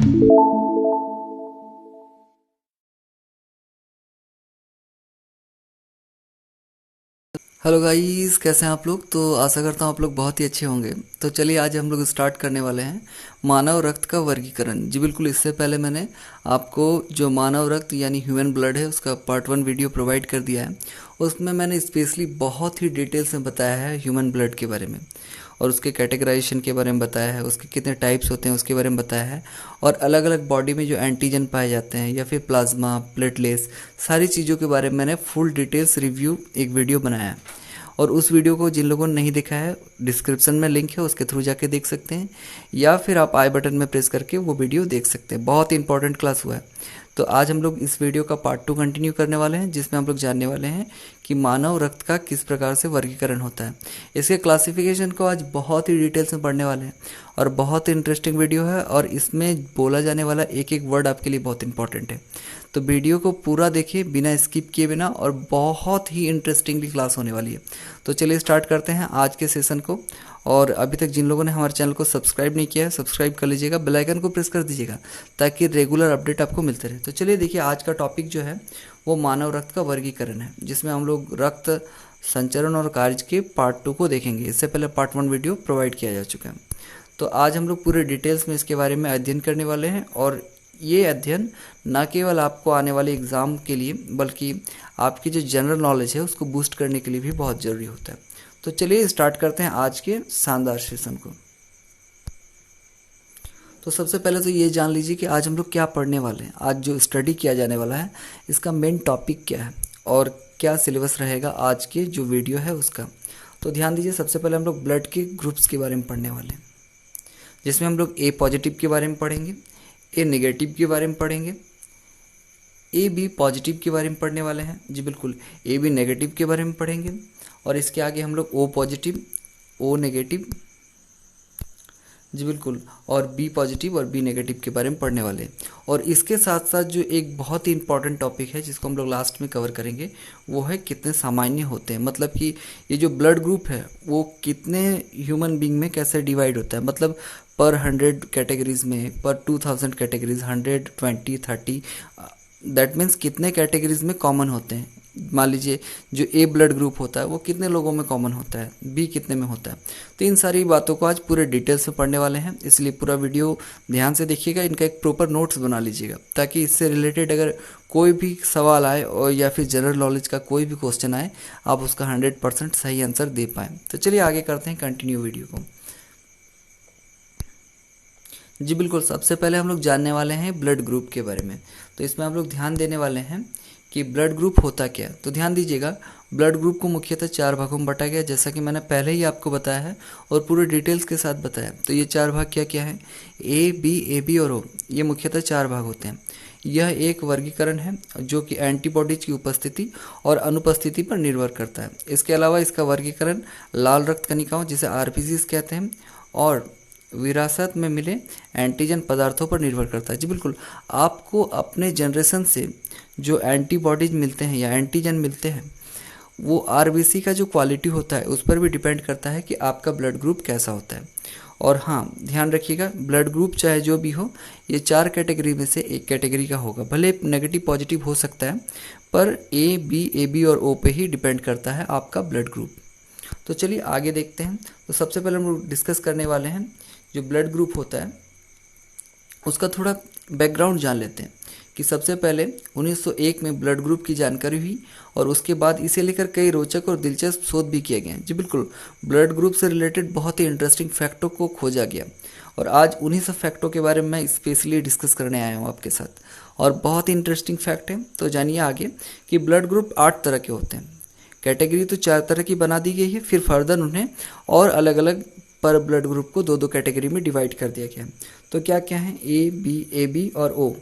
Hello guys, कैसे हैं आप लोग। तो आशा करता हूँ आप लोग बहुत ही अच्छे होंगे। तो चलिए आज हम लोग स्टार्ट करने वाले हैं मानव रक्त का वर्गीकरण। जी बिल्कुल, इससे पहले मैंने आपको जो मानव रक्त यानी ह्यूमन ब्लड है उसका पार्ट 1 वीडियो प्रोवाइड कर दिया है। उसमें मैंने स्पेशली बहुत ही डिटेल्स में बताया है ह्यूमन ब्लड के बारे में, और उसके कैटेगराइजेशन के बारे में बताया है, उसके कितने टाइप्स होते हैं उसके बारे में बताया है, और अलग अलग बॉडी में जो एंटीजन पाए जाते हैं या फिर प्लाज्मा, प्लेटलेट्स, सारी चीज़ों के बारे में मैंने फुल डिटेल्स रिव्यू एक वीडियो बनाया है। और उस वीडियो को जिन लोगों ने नहीं देखा है, डिस्क्रिप्शन में लिंक है, उसके थ्रू जाके देख सकते हैं, या फिर आप आई बटन में प्रेस करके वो वीडियो देख सकते हैं। बहुत ही इंपॉर्टेंट क्लास हुआ है। तो आज हम लोग इस वीडियो का पार्ट 2 कंटिन्यू करने वाले हैं, जिसमें हम लोग जानने वाले हैं कि मानव रक्त का किस प्रकार से वर्गीकरण होता है। इसके क्लासिफिकेशन को आज बहुत ही डिटेल्स में पढ़ने वाले हैं, और बहुत ही इंटरेस्टिंग वीडियो है, और इसमें बोला जाने वाला एक एक वर्ड आपके लिए बहुत इंपॉर्टेंट है। तो वीडियो को पूरा देखिए बिना स्किप किए बिना, और बहुत ही इंटरेस्टिंगली क्लास होने वाली है। तो चलिए स्टार्ट करते हैं आज के सेशन को। और अभी तक जिन लोगों ने हमारे चैनल को सब्सक्राइब नहीं किया है, सब्सक्राइब कर लीजिएगा, बेल आइकन को प्रेस कर दीजिएगा ताकि रेगुलर अपडेट आपको मिलते रहे। तो चलिए देखिए, आज का टॉपिक जो है वो मानव रक्त का वर्गीकरण है, जिसमें हम लोग रक्त संचरण और कार्य के पार्ट 2 को देखेंगे। इससे पहले पार्ट 1 वीडियो प्रोवाइड किया जा चुका है। तो आज हम लोग पूरे डिटेल्स में इसके बारे में अध्ययन करने वाले हैं, और ये अध्ययन न केवल आपको आने वाले एग्ज़ाम के लिए बल्कि आपकी जो जनरल नॉलेज है उसको बूस्ट करने के लिए भी बहुत ज़रूरी होता है। तो चलिए स्टार्ट करते हैं आज के शानदार सेशन को। तो सबसे पहले तो ये जान लीजिए कि आज हम लोग क्या पढ़ने वाले हैं। आज जो स्टडी किया जाने वाला है इसका मेन टॉपिक क्या है और क्या सिलेबस रहेगा आज के जो वीडियो है उसका। तो ध्यान दीजिए, सबसे पहले हम लोग ब्लड के ग्रुप्स के बारे में पढ़ने वाले हैं, जिसमें हम लोग ए पॉजिटिव के बारे में पढ़ेंगे, ए नेगेटिव के बारे में पढ़ेंगे, ए बी पॉजिटिव के बारे में पढ़ने वाले हैं। जी बिल्कुल, ए बी नेगेटिव के बारे में पढ़ेंगे, और इसके आगे हम लोग ओ पॉजिटिव, ओ नेगेटिव, जी बिल्कुल, और बी पॉजिटिव और बी नेगेटिव के बारे में पढ़ने वाले हैं। और इसके साथ साथ जो एक बहुत ही इंपॉर्टेंट टॉपिक है जिसको हम लोग लास्ट में कवर करेंगे, वो है कितने सामान्य होते हैं। मतलब कि ये जो ब्लड ग्रुप है वो कितने ह्यूमन बींग में कैसे डिवाइड होता है, मतलब पर 100 कैटेगरीज में, पर 2000 कैटेगरीज, 100, 20, 30, दैट मीन्स कितने कैटेगरीज में कॉमन होते हैं। मान लीजिए जो ए ब्लड ग्रुप होता है वो कितने लोगों में कॉमन होता है, बी कितने में होता है। तो इन सारी बातों को आज पूरे डिटेल्स में पढ़ने वाले हैं, इसलिए पूरा वीडियो ध्यान से देखिएगा। इनका एक प्रॉपर नोट्स बना लीजिएगा ताकि इससे रिलेटेड अगर कोई भी सवाल आए और या फिर जनरल नॉलेज का कोई भी क्वेश्चन आए, आप उसका 100% सही आंसर दे पाएँ। तो चलिए आगे करते हैं कंटिन्यू वीडियो को। जी बिल्कुल, सबसे पहले हम लोग जानने वाले हैं ब्लड ग्रुप के बारे में। तो इसमें हम लोग ध्यान देने वाले हैं कि ब्लड ग्रुप होता क्या है। तो ध्यान दीजिएगा, ब्लड ग्रुप को मुख्यतः 4 भागों में बांटा गया, जैसा कि मैंने पहले ही आपको बताया है और पूरे डिटेल्स के साथ बताया। तो ये 4 भाग क्या क्या है, ए बी और ओ, ये मुख्यतः 4 भाग होते हैं। यह एक वर्गीकरण है जो कि एंटीबॉडीज की उपस्थिति और अनुपस्थिति पर निर्भर करता है। इसके अलावा इसका वर्गीकरण लाल रक्त कणिकाओं, जिसे आरबीसीज कहते हैं, और विरासत में मिले एंटीजन पदार्थों पर निर्भर करता है। जी बिल्कुल, आपको अपने जनरेशन से जो एंटीबॉडीज मिलते हैं या एंटीजन मिलते हैं, वो आरबीसी का जो क्वालिटी होता है उस पर भी डिपेंड करता है कि आपका ब्लड ग्रुप कैसा होता है। और हाँ, ध्यान रखिएगा, ब्लड ग्रुप चाहे जो भी हो, ये 4 कैटेगरी में से एक कैटेगरी का होगा। भले नेगेटिव पॉजिटिव हो सकता है, पर ए बी और ओ पे ही डिपेंड करता है आपका ब्लड ग्रुप। तो चलिए आगे देखते हैं। तो सबसे पहले हम लोग डिस्कस करने वाले हैं जो ब्लड ग्रुप होता है उसका थोड़ा बैकग्राउंड जान लेते हैं कि सबसे पहले 1901 में ब्लड ग्रुप की जानकारी हुई, और उसके बाद इसे लेकर कई रोचक और दिलचस्प शोध भी किए गए। जी बिल्कुल, ब्लड ग्रुप से रिलेटेड बहुत ही इंटरेस्टिंग फैक्टों को खोजा गया, और आज उन्हीं सब फैक्टों के बारे में मैं स्पेशली डिस्कस करने आया हूँ आपके साथ। और बहुत ही इंटरेस्टिंग फैक्ट है। तो जानिए आगे कि ब्लड ग्रुप 8 तरह के होते हैं। कैटेगरी तो 4 तरह की बना दी गई है, फिर फर्दर उन्हें और अलग अलग पर ब्लड ग्रुप को 2-2 कैटेगरी में डिवाइड कर दिया गया है। तो क्या क्या है, ए बी और ओ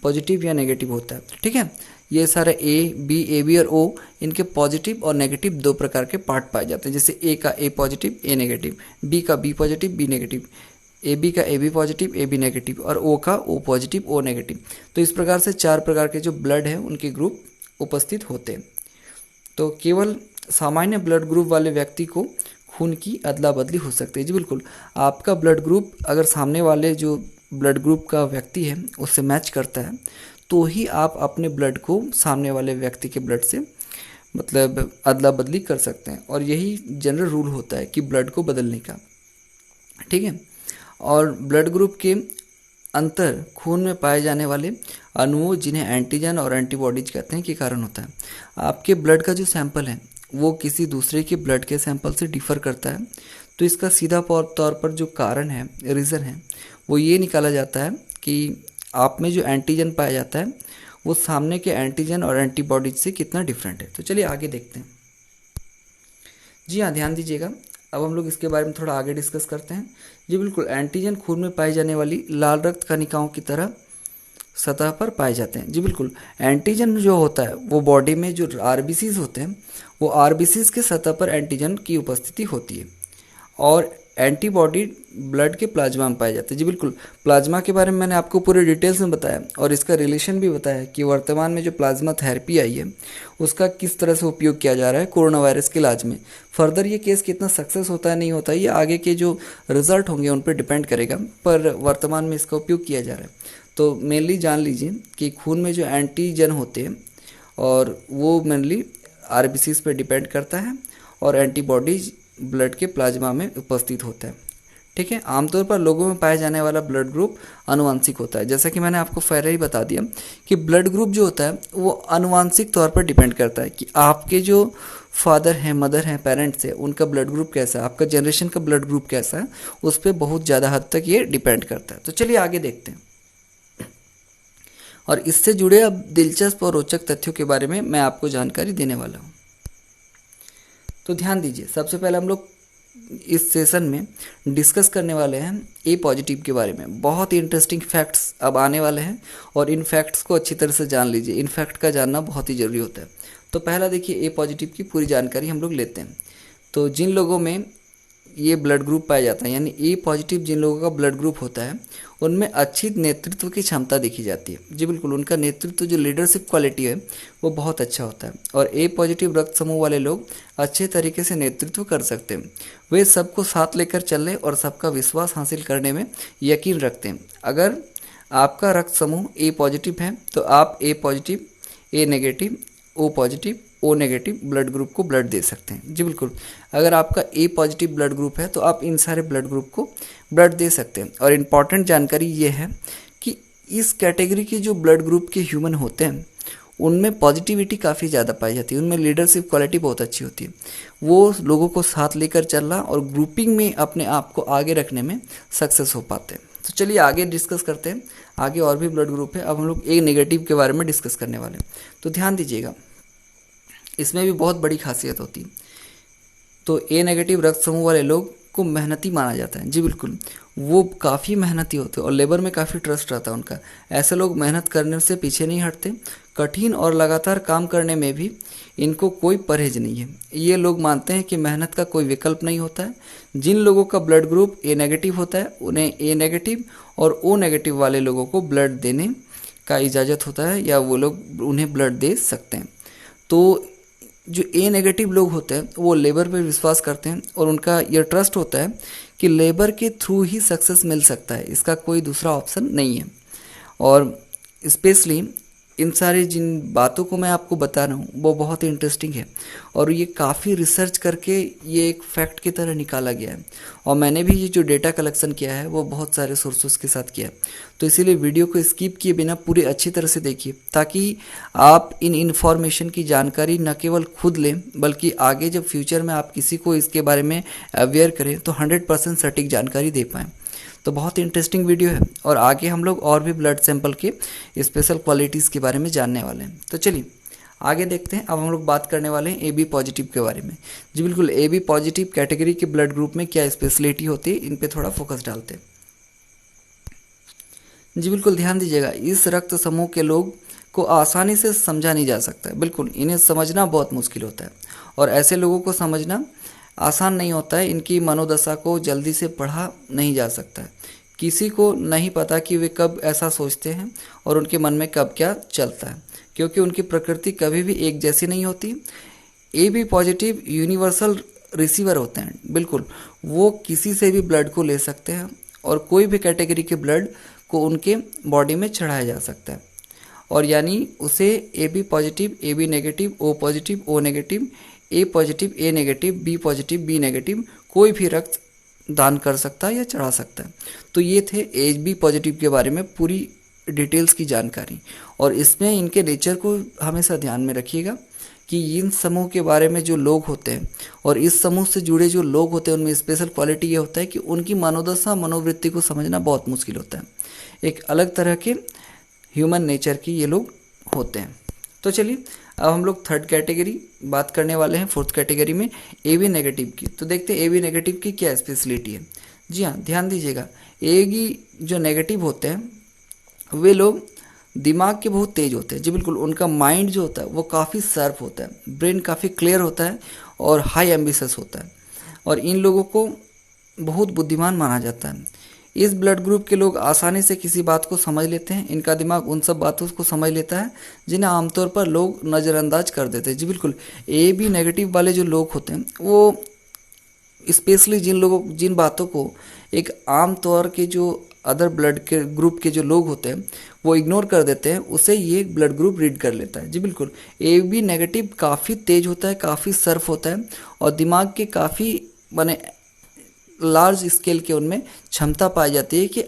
पॉजिटिव या नेगेटिव होता है। ठीक है, ये सारे ए बी और ओ, इनके पॉजिटिव और नेगेटिव 2 प्रकार के पार्ट पाए जाते हैं। जैसे ए का A positive A negative, B का B positive B negative, A B का A B positive A B negative, और ओ का ओ पॉजिटिव ओ नेगेटिव। तो इस प्रकार से 4 प्रकार के जो ब्लड है उनके ग्रुप उपस्थित होते हैं। तो केवल सामान्य ब्लड ग्रुप वाले व्यक्ति को खून की अदला बदली हो सकती है। जी बिल्कुल, आपका ब्लड ग्रुप अगर सामने वाले जो ब्लड ग्रुप का व्यक्ति है उससे मैच करता है, तो ही आप अपने ब्लड को सामने वाले व्यक्ति के ब्लड से मतलब अदला बदली कर सकते हैं। और यही जनरल रूल होता है कि ब्लड को बदलने का, ठीक है। और ब्लड ग्रुप के अंतर खून में पाए जाने वाले अणुओं, जिन्हें एंटीजन और एंटीबॉडीज कहते हैं, के कारण होता है। आपके ब्लड का जो सैंपल है वो किसी दूसरे के ब्लड के सैंपल से डिफर करता है, तो इसका सीधा तौर पर जो कारण है, रीज़न है, वो ये निकाला जाता है कि आप में जो एंटीजन पाया जाता है वो सामने के एंटीजन और एंटीबॉडीज से कितना डिफरेंट है। तो चलिए आगे देखते हैं। जी हाँ, ध्यान दीजिएगा, अब हम लोग इसके बारे में थोड़ा आगे डिस्कस करते हैं। जी बिल्कुल, एंटीजन खून में पाई जाने वाली लाल रक्त कणिकाओं की तरह सतह पर पाए जाते हैं। जी बिल्कुल, एंटीजन जो होता है वो बॉडी में जो आरबीसीज होते हैं वो आरबीसीज के सतह पर एंटीजन की उपस्थिति होती है, और एंटीबॉडी ब्लड के प्लाज्मा में पाए जाते हैं। जी बिल्कुल, प्लाज्मा के बारे में मैंने आपको पूरे डिटेल्स में बताया और इसका रिलेशन भी बताया कि वर्तमान में जो प्लाज्मा थेरेपी आई है उसका किस तरह से उपयोग किया जा रहा है कोरोना वायरस के इलाज में। फर्दर ये केस कितना सक्सेस होता है नहीं होता है, ये आगे के जो रिजल्ट होंगे उन पर डिपेंड करेगा, पर वर्तमान में इसका उपयोग किया जा रहा है। तो मेनली जान लीजिए कि खून में जो एंटीजन होते हैं और वो मेनली आरबीसीज पे डिपेंड करता है, और एंटीबॉडीज ब्लड के प्लाज्मा में उपस्थित होता है, ठीक है। आमतौर पर लोगों में पाया जाने वाला ब्लड ग्रुप आनुवांशिक होता है। जैसा कि मैंने आपको पहले ही बता दिया कि ब्लड ग्रुप जो होता है वो आनुवांशिक तौर पर डिपेंड करता है कि आपके जो फादर हैं, मदर हैं, पेरेंट्स हैं, उनका ब्लड ग्रुप कैसा है, आपका जनरेशन का ब्लड ग्रुप कैसा है, उस पर बहुत ज़्यादा हद तक ये डिपेंड करता है। तो चलिए आगे देखते हैं, और इससे जुड़े अब दिलचस्प और रोचक तथ्यों के बारे में मैं आपको जानकारी देने वाला हूँ। तो ध्यान दीजिए, सबसे पहले हम लोग इस सेशन में डिस्कस करने वाले हैं ए पॉजिटिव के बारे में। बहुत ही इंटरेस्टिंग फैक्ट्स अब आने वाले हैं और इन फैक्ट्स को अच्छी तरह से जान लीजिए। इन फैक्ट का जानना बहुत ही ज़रूरी होता है। तो पहला देखिए, ए पॉजिटिव की पूरी जानकारी हम लोग लेते हैं। तो जिन लोगों में ये ब्लड ग्रुप पाया जाता है, यानी ए पॉजिटिव जिन लोगों का ब्लड ग्रुप होता है, उनमें अच्छी नेतृत्व की क्षमता देखी जाती है। जी बिल्कुल, उनका नेतृत्व जो लीडरशिप क्वालिटी है वो बहुत अच्छा होता है, और ए पॉजिटिव रक्त समूह वाले लोग अच्छे तरीके से नेतृत्व कर सकते हैं। वे सबको साथ लेकर चलने और सबका विश्वास हासिल करने में यकीन रखते हैं। अगर आपका रक्त समूह ए पॉजिटिव है तो आप A positive, A negative, O positive, O negative blood group को ब्लड दे सकते हैं। जी बिल्कुल, अगर आपका ए पॉजिटिव ब्लड ग्रुप है तो आप इन सारे ब्लड ग्रुप को ब्लड दे सकते हैं। और इम्पॉर्टेंट जानकारी ये है कि इस कैटेगरी के जो ब्लड ग्रुप के ह्यूमन होते हैं उनमें पॉजिटिविटी काफ़ी ज़्यादा पाई जाती है, उनमें लीडरशिप क्वालिटी बहुत अच्छी होती है। वो लोगों को साथ लेकर चलना और ग्रुपिंग में अपने आप को आगे रखने में सक्सेस हो पाते हैं। तो चलिए आगे डिस्कस करते हैं। आगे और भी ब्लड ग्रुप है, अब हम लोग ए नेगेटिव के बारे में डिस्कस करने वाले हैं। तो ध्यान दीजिएगा, इसमें भी बहुत बड़ी खासियत होती है। तो ए नेगेटिव रक्त समूह वाले लोग को मेहनती माना जाता है। जी बिल्कुल, वो काफ़ी मेहनती होते हैं और लेबर में काफ़ी ट्रस्ट रहता है उनका। ऐसे लोग मेहनत करने से पीछे नहीं हटते, कठिन और लगातार काम करने में भी इनको कोई परहेज नहीं है। ये लोग मानते हैं कि मेहनत का कोई विकल्प नहीं होता है। जिन लोगों का ब्लड ग्रुप ए नेगेटिव होता है उन्हें ए नेगेटिव और ओ नेगेटिव वाले लोगों को ब्लड देने का इजाज़त होता है, या वो लोग उन्हें ब्लड दे सकते हैं। तो जो ए नेगेटिव लोग होते हैं वो लेबर पर विश्वास करते हैं और उनका यह ट्रस्ट होता है कि लेबर के थ्रू ही सक्सेस मिल सकता है, इसका कोई दूसरा ऑप्शन नहीं है। और स्पेशली इन सारी जिन बातों को मैं आपको बता रहा हूँ वो बहुत ही इंटरेस्टिंग है और ये काफ़ी रिसर्च करके ये एक फैक्ट की तरह निकाला गया है। और मैंने भी ये जो डेटा कलेक्शन किया है वो बहुत सारे सोर्सेस के साथ किया है। तो इसीलिए वीडियो को स्किप किए बिना पूरी अच्छी तरह से देखिए, ताकि आप इन इन्फॉर्मेशन की जानकारी न केवल खुद लें बल्कि आगे जब फ्यूचर में आप किसी को इसके बारे में अवेयर करें तो 100% सटीक जानकारी दे पाएँ। तो बहुत ही इंटरेस्टिंग वीडियो है और आगे हम लोग और भी ब्लड सैंपल के स्पेशल क्वालिटीज़ के बारे में जानने वाले हैं। तो चलिए आगे देखते हैं। अब हम लोग बात करने वाले हैं ए बी पॉजिटिव के बारे में। जी बिल्कुल, ए बी पॉजिटिव कैटेगरी के ब्लड ग्रुप में क्या स्पेशलिटी होती है, इन पे थोड़ा फोकस डालते हैं। जी बिल्कुल, ध्यान दीजिएगा, इस रक्त समूह के लोग को आसानी से समझा नहीं जा सकता है। बिल्कुल, इन्हें समझना बहुत मुश्किल होता है और ऐसे लोगों को समझना आसान नहीं होता है। इनकी मनोदशा को जल्दी से पढ़ा नहीं जा सकता है। किसी को नहीं पता कि वे कब ऐसा सोचते हैं और उनके मन में कब क्या चलता है, क्योंकि उनकी प्रकृति कभी भी एक जैसी नहीं होती। A B positive universal receiver होते हैं। बिल्कुल, वो किसी से भी ब्लड को ले सकते हैं और कोई भी कैटेगरी के ब्लड को उनके बॉडी में चढ़ाया जा सकता है। और यानी उसे A B positive, A B negative, O positive, O negative, A positive, A negative, B positive, B negative कोई भी रक्त दान कर सकता है या चढ़ा सकता है। तो ये थे ए बी पॉजिटिव के बारे में पूरी डिटेल्स की जानकारी। और इसमें इनके नेचर को हमेशा ध्यान में रखिएगा कि इन समूह के बारे में जो लोग होते हैं और इस समूह से जुड़े जो लोग होते हैं उनमें स्पेशल क्वालिटी ये होता है कि उनकी मनोदशा मनोवृत्ति को समझना बहुत मुश्किल होता है। एक अलग तरह के ह्यूमन नेचर की ये लोग होते हैं। तो चलिए अब हम लोग थर्ड कैटेगरी बात करने वाले हैं, फोर्थ कैटेगरी में ए बी नेगेटिव की। तो देखते हैं ए बी नेगेटिव की क्या स्पेशलिटी है। जी हाँ, ध्यान दीजिएगा, ए बी जो नेगेटिव होते हैं वे लोग दिमाग के बहुत तेज होते हैं। जी बिल्कुल, उनका माइंड जो होता है वो काफ़ी शार्प होता है, ब्रेन काफ़ी क्लियर होता है और हाई एम्बिशियस होता है। और इन लोगों को बहुत बुद्धिमान माना जाता है। इस ब्लड ग्रुप के लोग आसानी से किसी बात को समझ लेते हैं। इनका दिमाग उन सब बातों को समझ लेता है जिन्हें आमतौर पर लोग नज़रअंदाज कर देते हैं। जी बिल्कुल, ए बी नेगेटिव वाले जो लोग होते हैं वो स्पेशली जिन बातों को एक आम तौर के जो अदर ब्लड के ग्रुप के जो लोग होते हैं वो इग्नोर कर देते हैं, उसे ये ब्लड ग्रुप रीड कर लेता है। जी बिल्कुल, ए बी नेगेटिव काफ़ी तेज होता है, काफ़ी सर्फ होता है और दिमाग के काफ़ी माने लार्ज स्केल के उनमें क्षमता पाई जाती है कि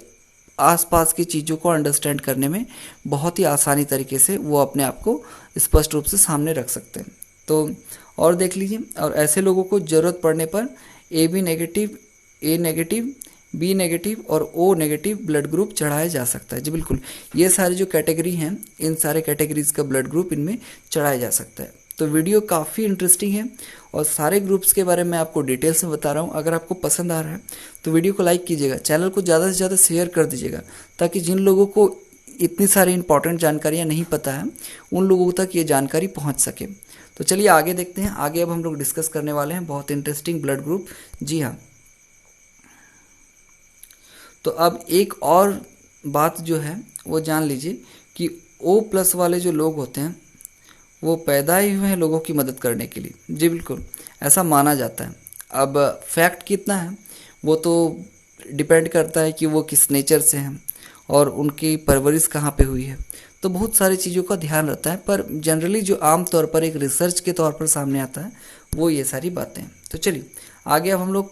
आसपास की चीज़ों को अंडरस्टैंड करने में बहुत ही आसानी तरीके से वो अपने आप को स्पष्ट रूप से सामने रख सकते हैं। तो और देख लीजिए, और ऐसे लोगों को ज़रूरत पड़ने पर A B negative, A negative, B negative और ओ नेगेटिव ब्लड ग्रुप चढ़ाया जा सकता है। जी बिल्कुल, ये सारी जो कैटेगरी हैं इन सारे कैटेगरीज का ब्लड ग्रुप इनमें चढ़ाया जा सकता है। तो वीडियो काफ़ी इंटरेस्टिंग है और सारे ग्रुप्स के बारे में आपको डिटेल्स में बता रहा हूँ। अगर आपको पसंद आ रहा है तो वीडियो को लाइक कीजिएगा, चैनल को ज़्यादा से ज़्यादा शेयर कर दीजिएगा ताकि जिन लोगों को इतनी सारी इंपॉर्टेंट जानकारियाँ नहीं पता है उन लोगों तक ये जानकारी पहुँच सके। तो चलिए आगे देखते हैं। आगे अब हम लोग डिस्कस करने वाले हैं बहुत इंटरेस्टिंग ब्लड ग्रुप। जी हाँ, तो अब एक और बात जो है वो जान लीजिए कि ओ प्लस वाले जो लोग होते हैं वो पैदा ही हुए हैं लोगों की मदद करने के लिए। जी बिल्कुल, ऐसा माना जाता है। अब फैक्ट कितना है वो तो डिपेंड करता है कि वो किस नेचर से हैं और उनकी परवरिश कहाँ पे हुई है। तो बहुत सारी चीज़ों का ध्यान रहता है, पर जनरली जो आम तौर पर एक रिसर्च के तौर पर सामने आता है वो ये सारी बातें हैं। तो चलिए आगे अब हम लोग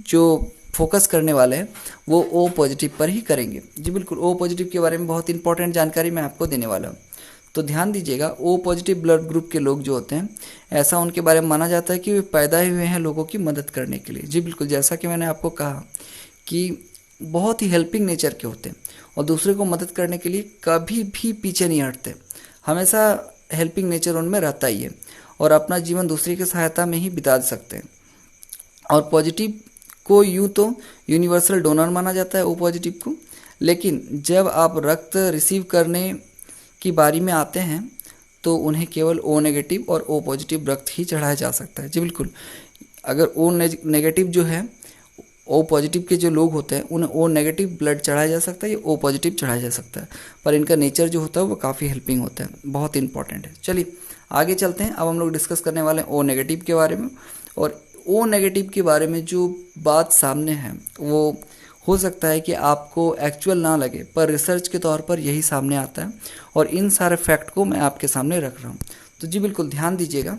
जो फोकस करने वाले हैं वो ओ पॉजिटिव पर ही करेंगे। जी बिल्कुल, ओ पॉजिटिव के बारे में बहुत इंपॉर्टेंट जानकारी मैं आपको देने वाला हूँ। तो ध्यान दीजिएगा, ओ पॉजिटिव ब्लड ग्रुप के लोग जो होते हैं ऐसा उनके बारे में माना जाता है कि वे पैदा ही हुए हैं लोगों की मदद करने के लिए। जी बिल्कुल, जैसा कि मैंने आपको कहा कि बहुत ही हेल्पिंग नेचर के होते हैं और दूसरे को मदद करने के लिए कभी भी पीछे नहीं हटते। हमेशा हेल्पिंग नेचर उनमें रहता ही है और अपना जीवन दूसरे की सहायता में ही बिता सकते हैं। और पॉजिटिव को यूँ तो यूनिवर्सल डोनर माना जाता है ओ पॉजिटिव को, लेकिन जब आप रक्त रिसीव करने की बारी में आते हैं तो उन्हें केवल ओ नेगेटिव और ओ पॉजिटिव रक्त ही चढ़ाया जा सकता है। जी बिल्कुल, अगर ओ नेगेटिव जो है ओ पॉजिटिव के जो लोग होते हैं उन्हें ओ नेगेटिव ब्लड चढ़ाया जा सकता है या ओ पॉजिटिव चढ़ाया जा सकता है, पर इनका नेचर जो होता है वो काफ़ी हेल्पिंग होता है, बहुत इंपॉर्टेंट है। चलिए आगे चलते हैं। अब हम लोग डिस्कस करने वाले हैं ओ नेगेटिव के बारे में। और ओ नेगेटिव के बारे में जो बात सामने है वो हो सकता है कि आपको एक्चुअल ना लगे, पर रिसर्च के तौर पर यही सामने आता है और इन सारे फैक्ट को मैं आपके सामने रख रहा हूँ। तो जी बिल्कुल ध्यान दीजिएगा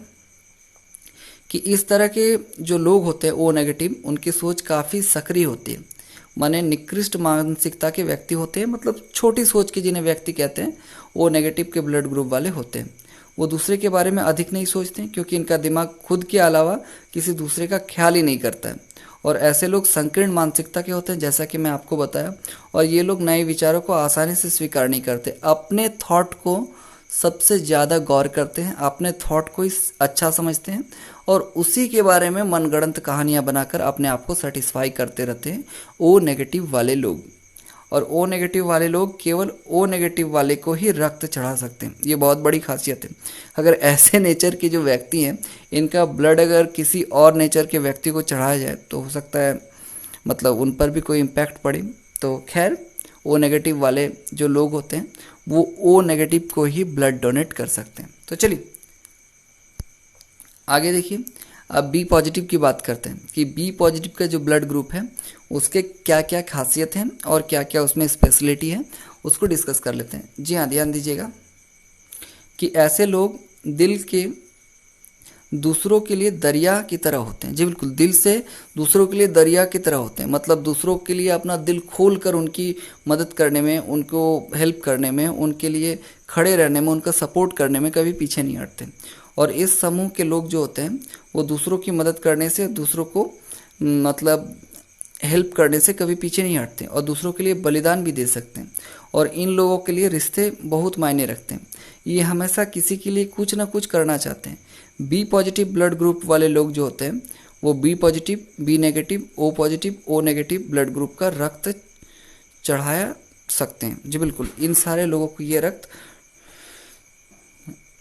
कि इस तरह के जो लोग होते हैं ओ नेगेटिव, उनकी सोच काफ़ी सक्रिय होती है, माने निकृष्ट मानसिकता के व्यक्ति होते हैं, मतलब छोटी सोच के जिन्हें व्यक्ति कहते हैं ओ नेगेटिव के ब्लड ग्रुप वाले होते हैं। वो दूसरे के बारे में अधिक नहीं सोचते हैं क्योंकि इनका दिमाग खुद के अलावा किसी दूसरे का ख्याल ही नहीं करता है। और ऐसे लोग संकीर्ण मानसिकता के होते हैं, जैसा कि मैं आपको बताया, और ये लोग नए विचारों को आसानी से स्वीकार नहीं करते। अपने थॉट को सबसे ज़्यादा गौर करते हैं, अपने थॉट को ही अच्छा समझते हैं और उसी के बारे में मनगढ़ंत कहानियाँ बनाकर अपने आप को सेटिस्फाई करते रहते हैं ओ नेगेटिव वाले लोग। और ओ नेगेटिव वाले लोग केवल ओ नेगेटिव वाले को ही रक्त चढ़ा सकते हैं, ये बहुत बड़ी खासियत है। अगर ऐसे नेचर के जो व्यक्ति हैं इनका ब्लड अगर किसी और नेचर के व्यक्ति को चढ़ाया जाए तो हो सकता है मतलब उन पर भी कोई इम्पैक्ट पड़े। तो खैर ओ नेगेटिव वाले जो लोग होते हैं वो ओ नेगेटिव को ही ब्लड डोनेट कर सकते हैं। तो चलिए आगे देखिए, अब बी पॉजिटिव की बात करते हैं कि बी पॉजिटिव का जो ब्लड ग्रुप है उसके क्या क्या खासियत हैं और क्या क्या उसमें स्पेशलिटी है, उसको डिस्कस कर लेते हैं। जी हाँ, ध्यान दीजिएगा कि ऐसे लोग दिल के दूसरों के लिए दरिया की तरह होते हैं। जी बिल्कुल, दिल से दूसरों के लिए दरिया की तरह होते हैं, मतलब दूसरों के लिए अपना दिल खोल कर उनकी मदद करने में, उनको हेल्प करने में, उनके लिए खड़े रहने में, उनका सपोर्ट करने में कभी पीछे नहीं हटते। और इस समूह के लोग जो होते हैं वो दूसरों की मदद करने से, दूसरों को मतलब हेल्प करने से कभी पीछे नहीं हटते और दूसरों के लिए बलिदान भी दे सकते हैं। और इन लोगों के लिए रिश्ते बहुत मायने रखते हैं, ये हमेशा किसी के लिए कुछ ना कुछ करना चाहते हैं। बी पॉजिटिव ब्लड ग्रुप वाले लोग जो होते हैं वो B positive, B negative, O positive, O negative blood group का रक्त चढ़ाया सकते हैं। जी बिल्कुल, इन सारे लोगों को ये रक्त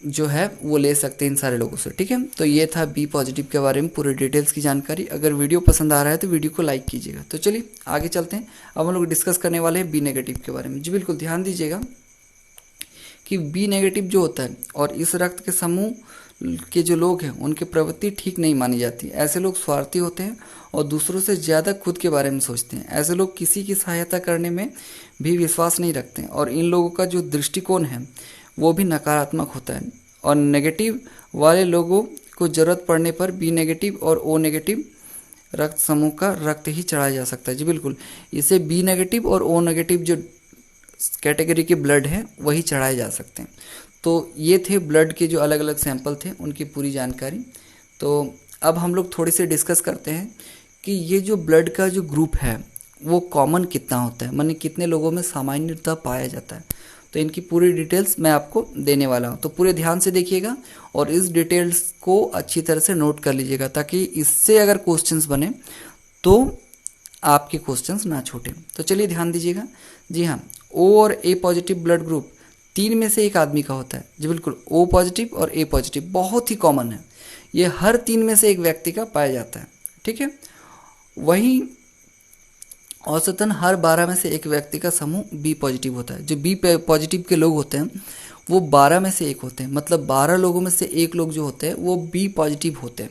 जो है वो ले सकते हैं इन सारे लोगों से। ठीक है, तो ये था बी पॉजिटिव के बारे में पूरे डिटेल्स की जानकारी। अगर वीडियो पसंद आ रहा है तो वीडियो को लाइक कीजिएगा। तो चलिए आगे चलते हैं। अब हम लोग डिस्कस करने वाले हैं बी नेगेटिव के बारे में। जी बिल्कुल, ध्यान दीजिएगा कि बी नेगेटिव जो होता है और इस रक्त के समूह के जो लोग हैं उनकी प्रवृत्ति ठीक नहीं मानी जाती। ऐसे लोग स्वार्थी होते हैं और दूसरों से ज़्यादा खुद के बारे में सोचते हैं। ऐसे लोग किसी की सहायता करने में भी विश्वास नहीं रखते हैं और इन लोगों का जो दृष्टिकोण है वो भी नकारात्मक होता है। और नेगेटिव वाले लोगों को ज़रूरत पड़ने पर बी नेगेटिव और ओ नेगेटिव रक्त समूह का रक्त ही चढ़ाया जा सकता है। जी बिल्कुल, इसे बी नेगेटिव और ओ नेगेटिव जो कैटेगरी के ब्लड हैं वही चढ़ाए जा सकते हैं। तो ये थे ब्लड के जो अलग अलग सैंपल थे उनकी पूरी जानकारी। तो अब हम लोग थोड़ी सी डिस्कस करते हैं कि ये जो ब्लड का जो ग्रुप है वो कॉमन कितना होता है, माने कितने लोगों में सामान्यतः पाया जाता है। तो इनकी पूरी डिटेल्स मैं आपको देने वाला हूँ, तो पूरे ध्यान से देखिएगा और इस डिटेल्स को अच्छी तरह से नोट कर लीजिएगा ताकि इससे अगर क्वेश्चंस बने तो आपके क्वेश्चंस ना छूटे। तो चलिए ध्यान दीजिएगा। जी हाँ, ओ और ए पॉजिटिव ब्लड ग्रुप 3 में से एक आदमी का होता है। जी बिल्कुल, ओ पॉजिटिव और ए पॉजिटिव बहुत ही कॉमन है, ये हर 3 में से एक व्यक्ति का पाया जाता है। ठीक है, वहीं औसतन हर 12 में से एक व्यक्ति का समूह बी पॉजिटिव होता है। जो बी पॉजिटिव के लोग होते हैं वो 12 में से एक होते हैं, मतलब 12 लोगों में से एक लोग जो होते हैं वो बी पॉजिटिव होते हैं।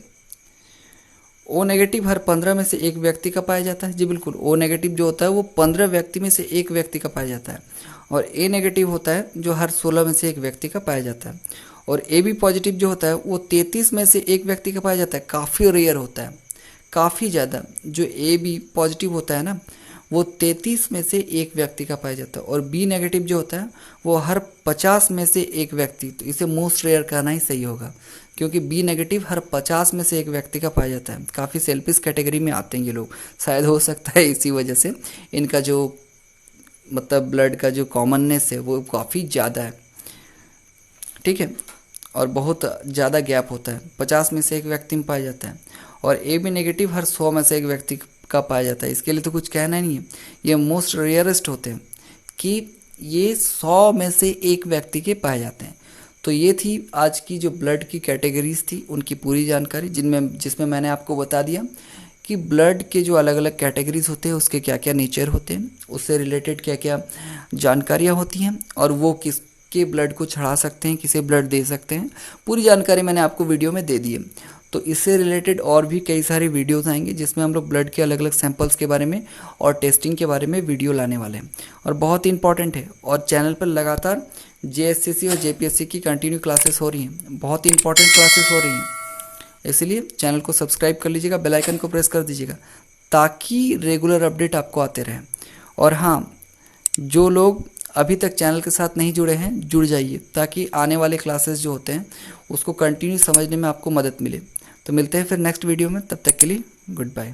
ओ नेगेटिव हर 15 में से एक व्यक्ति का पाया जाता है। जी बिल्कुल, ओ नेगेटिव जो होता है वो 15 व्यक्ति में से एक व्यक्ति का पाया जाता है। और ए नेगेटिव होता है जो हर 16 में से एक व्यक्ति का पाया जाता है। और ए बी पॉजिटिव जो होता है वो 33 में से एक व्यक्ति का पाया जाता है। काफ़ी रेयर होता है, काफ़ी ज़्यादा। जो ए बी पॉजिटिव होता है ना वो 33 में से एक व्यक्ति का पाया जाता है। और बी नेगेटिव जो होता है वो हर 50 में से एक व्यक्ति, तो इसे मोस्ट रेयर कहना ही सही होगा क्योंकि बी नेगेटिव हर 50 में से एक व्यक्ति का पाया जाता है। काफ़ी सेल्फिश कैटेगरी में आते हैं ये लोग, शायद हो सकता है इसी वजह से इनका जो मतलब ब्लड का जो कॉमननेस है वो काफ़ी ज़्यादा है। ठीक है, और बहुत ज़्यादा गैप होता है, 50 में से एक व्यक्ति में पाया जाता है। और ए बी नेगेटिव हर 100 में से एक व्यक्ति का पाया जाता है। इसके लिए तो कुछ कहना नहीं है, ये मोस्ट रेयरेस्ट होते हैं कि ये 100 में से एक व्यक्ति के पाए जाते हैं। तो ये थी आज की जो ब्लड की कैटेगरीज थी उनकी पूरी जानकारी, जिसमें मैंने आपको बता दिया कि ब्लड के जो अलग अलग कैटेगरीज होते हैं उसके क्या क्या नेचर होते हैं, उससे रिलेटेड क्या क्या जानकारियाँ होती हैं और वो किसके ब्लड को चढ़ा सकते हैं, किसे ब्लड दे सकते हैं। पूरी जानकारी मैंने आपको वीडियो में दे दी है। तो इससे रिलेटेड और भी कई सारे वीडियोस आएंगे जिसमें हम लोग ब्लड के अलग अलग सैंपल्स के बारे में और टेस्टिंग के बारे में वीडियो लाने वाले हैं और बहुत ही इंपॉर्टेंट है। और चैनल पर लगातार जेएससीसी और जेपीएससी की कंटिन्यू क्लासेस हो रही हैं, बहुत ही इंपॉर्टेंट क्लासेस हो रही हैं, इसलिए चैनल को सब्सक्राइब कर लीजिएगा, बेल आइकन को प्रेस कर दीजिएगा ताकि रेगुलर अपडेट आपको आते रहें। और हाँ, जो लोग अभी तक चैनल के साथ नहीं जुड़े हैं जुड़ जाइए ताकि आने वाले क्लासेस जो होते हैं उसको कंटिन्यू समझने में आपको मदद मिले। तो मिलते हैं फिर नेक्स्ट वीडियो में, तब तक के लिए गुड बाय।